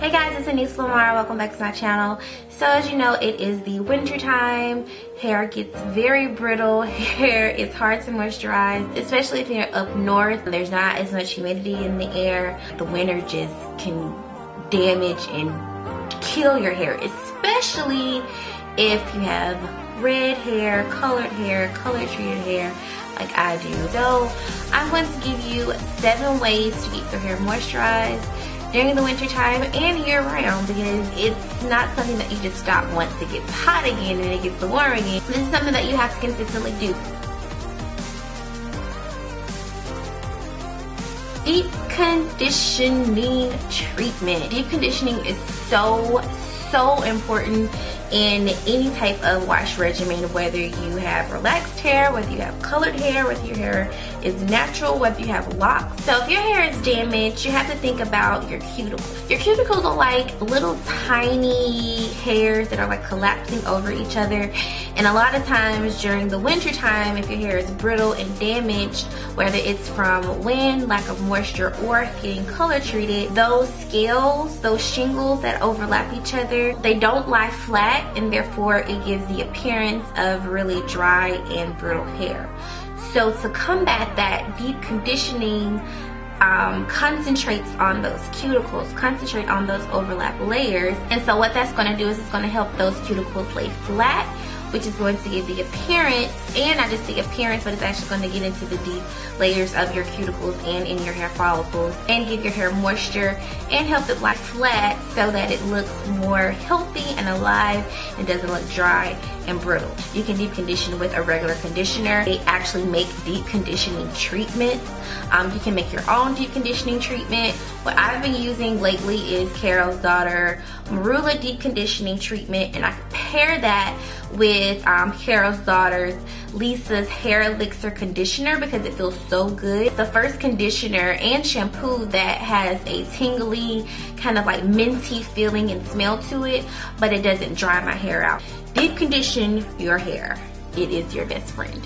Hey guys, it's Anise Lamar. Welcome back to my channel. So as you know, it is the winter time. Hair gets very brittle. Hair is hard to moisturize, especially if you're up north. There's not as much humidity in the air. The winter just can damage and kill your hair, especially if you have red hair, color treated hair like I do. So I'm going to give you 7 ways to keep your hair moisturized during the winter time and year round, because it's not something that you just stop once it gets hot again and it gets warm again. This is something that you have to consistently do. Deep conditioning treatment. Deep conditioning is so important in any type of wash regimen, whether you have relaxed hair, whether you have colored hair, whether your hair is natural, whether you have locks. So if your hair is damaged, you have to think about your cuticles. Your cuticles are like little tiny hairs that are like collapsing over each other. And a lot of times during the winter time, if your hair is brittle and damaged, whether it's from wind, lack of moisture, or getting color treated, those scales, those shingles that overlap each other, they don't lie flat, and therefore it gives the appearance of really dry and brittle hair. So to combat that, deep conditioning concentrates on those cuticles, concentrate on those overlap layers. And so what that's going to do is it's going to help those cuticles lay flat, which is going to give the appearance, and not just the appearance, but it's actually going to get into the deep layers of your cuticles and in your hair follicles, and give your hair moisture and help it lie flat so that it looks more healthy and alive and doesn't look dry and brittle. You can deep condition with a regular conditioner. They actually make deep conditioning treatments. You can make your own deep conditioning treatment. What I've been using lately is Carol's Daughter Marula deep conditioning treatment, and I pair that with Carol's Daughter's Lisa's hair elixir conditioner because it feels so good. It's the first conditioner and shampoo that has a tingly kind of like minty feeling and smell to it, but it doesn't dry my hair out. Deep condition your hair. It is your best friend.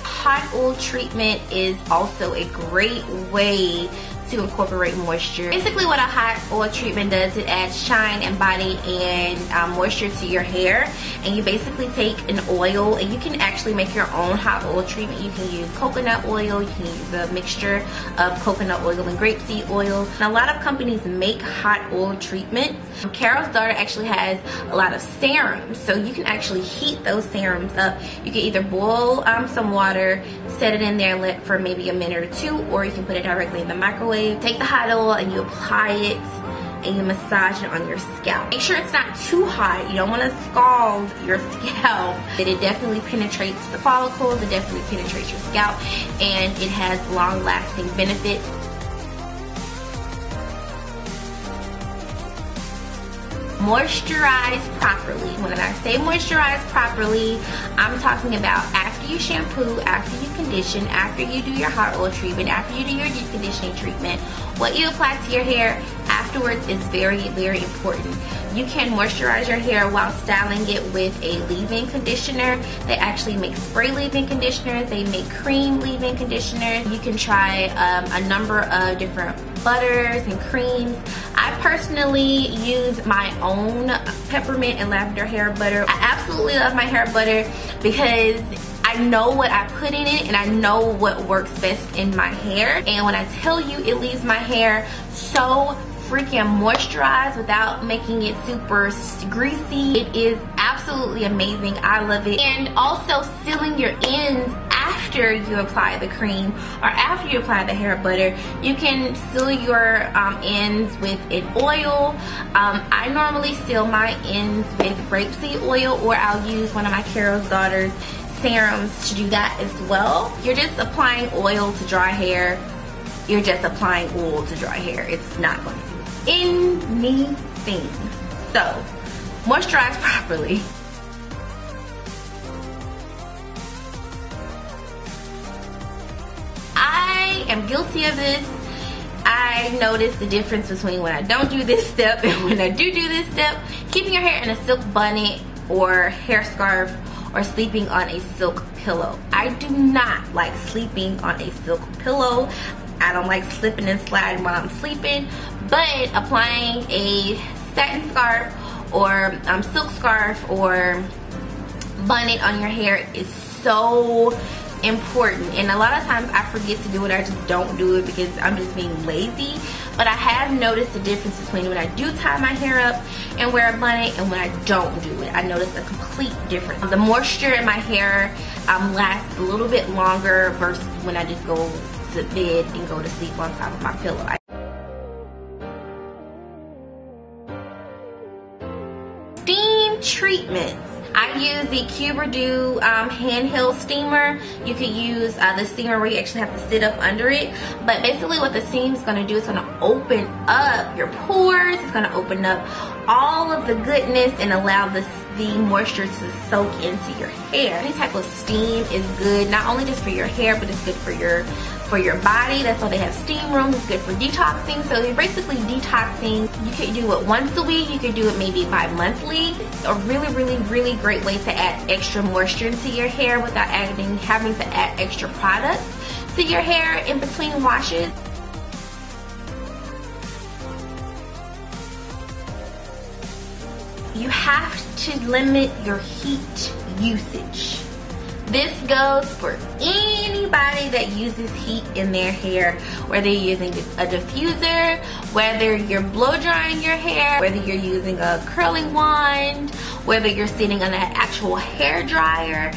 Hot oil treatment is also a great way to incorporate moisture. Basically what a hot oil treatment does, it adds shine and body and moisture to your hair. And you basically take an oil, and you can actually make your own hot oil treatment. You can use coconut oil, you can use a mixture of coconut oil and grapeseed oil. And a lot of companies make hot oil treatments. Carol's Daughter actually has a lot of serums, so you can actually heat those serums up. You can either boil some water, set it in there and let for maybe a minute or 2, or you can put it directly in the microwave. Take the hot oil and you apply it and you massage it on your scalp. Make sure it's not too hot. You don't want to scald your scalp. But it definitely penetrates the follicles, it definitely penetrates your scalp, and it has long-lasting benefits. Moisturize properly. When I say moisturize properly, I'm talking about after you shampoo, after you condition, after you do your hot oil treatment, after you do your deep conditioning treatment. What you apply to your hair afterwards is very important. You can moisturize your hair while styling it with a leave-in conditioner. They actually make spray leave-in conditioners. They make cream leave-in conditioners. You can try a number of different butters and creams. I personally use my own peppermint and lavender hair butter. I absolutely love my hair butter because I know what I put in it and I know what works best in my hair. And when I tell you, it leaves my hair so freaking moisturized without making it super greasy. It is absolutely amazing. I love it. And also sealing your ends after you apply the cream or after you apply the hair butter. You can seal your ends with an oil. I normally seal my ends with grapeseed oil, or I'll use one of my Carol's Daughter's serums to do that as well. You're just applying oil to dry hair. You're just applying oil to dry hair. It's not going to do anything. So moisturize properly. I am guilty of this. I notice the difference between when I don't do this step and when I do this step. Keeping your hair in a silk bonnet or hair scarf or sleeping on a silk pillow. I do not like sleeping on a silk pillow. I don't like slipping and sliding while I'm sleeping, but applying a satin scarf or silk scarf or bonnet on your hair is so important. And a lot of times I forget to do it. I just don't do it because I'm just being lazy. But I have noticed the difference between when I do tie my hair up and wear a bonnet and when I don't do it. I noticed a complete difference. The moisture in my hair lasts a little bit longer versus when I just go to bed and go to sleep on top of my pillow. Steam treatments. I use the Cuberdo handheld steamer. You could use the steamer where you actually have to sit up under it. But basically what the steam is going to do is going to open up your pores. It's going to open up all of the goodness and allow the moisture to soak into your hair. Any type of steam is good, not only just for your hair, but it's good for your body. That's why they have steam rooms. It's good for detoxing. So you're basically detoxing. You could do it once a week. You could do it maybe bi-monthly. A really great way to add extra moisture into your hair without having to add extra products to your hair in between washes. You have to limit your heat usage. This goes for anybody that uses heat in their hair, whether you're using a diffuser, whether you're blow drying your hair, whether you're using a curling wand, whether you're sitting on an actual hair dryer.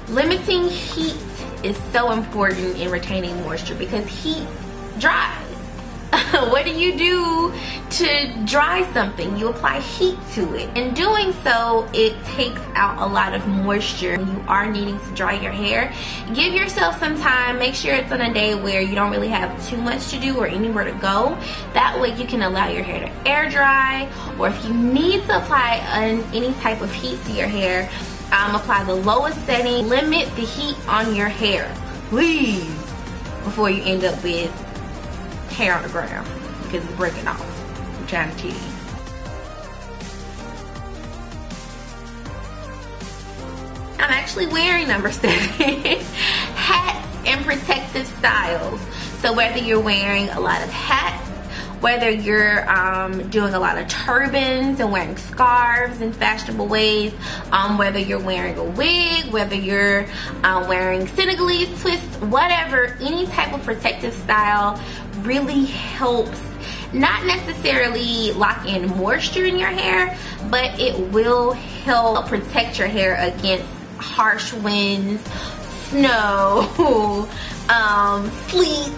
Limiting heat is so important in retaining moisture because heat dries. What do you do to dry something? You apply heat to it. In doing so, it takes out a lot of moisture. When you are needing to dry your hair, give yourself some time. Make sure it's on a day where you don't really have too much to do or anywhere to go. That way you can allow your hair to air dry, or if you need to apply any type of heat to your hair, apply the lowest setting. Limit the heat on your hair, please, before you end up with hair on the ground because it's breaking off. I'm trying to tell you. I'm actually wearing number 7. Hats and protective styles. So whether you're wearing a lot of hats, whether you're doing a lot of turbans and wearing scarves in fashionable ways, whether you're wearing a wig, whether you're wearing Senegalese twists, whatever, any type of protective style really helps not necessarily lock in moisture in your hair, but it will help protect your hair against harsh winds, snow, sleet.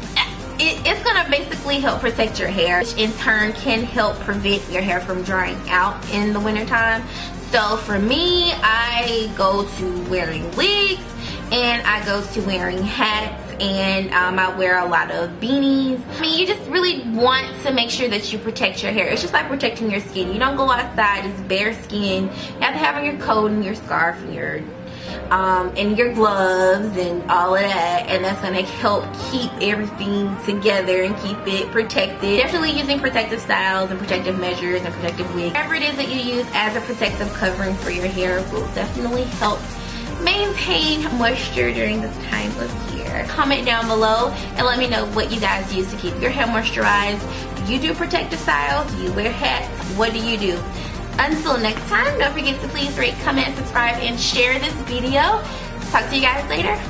It's gonna basically help protect your hair, which in turn can help prevent your hair from drying out in the wintertime. So for me, I go to wearing wigs and I go to wearing hats, and I wear a lot of beanies. I mean, you just really want to make sure that you protect your hair. It's just like protecting your skin. You don't go outside, it's bare skin. You have to have on your coat and your scarf and your gloves and all of that, and that's going to help keep everything together and keep it protected. Definitely using protective styles and protective measures and protective wigs. Whatever it is that you use as a protective covering for your hair will definitely help maintain moisture during this time of year. Comment down below and let me know what you guys use to keep your hair moisturized. Do you do protective styles? Do you wear hats? What do you do? Until next time, don't forget to please rate, comment, subscribe, and share this video. Talk to you guys later.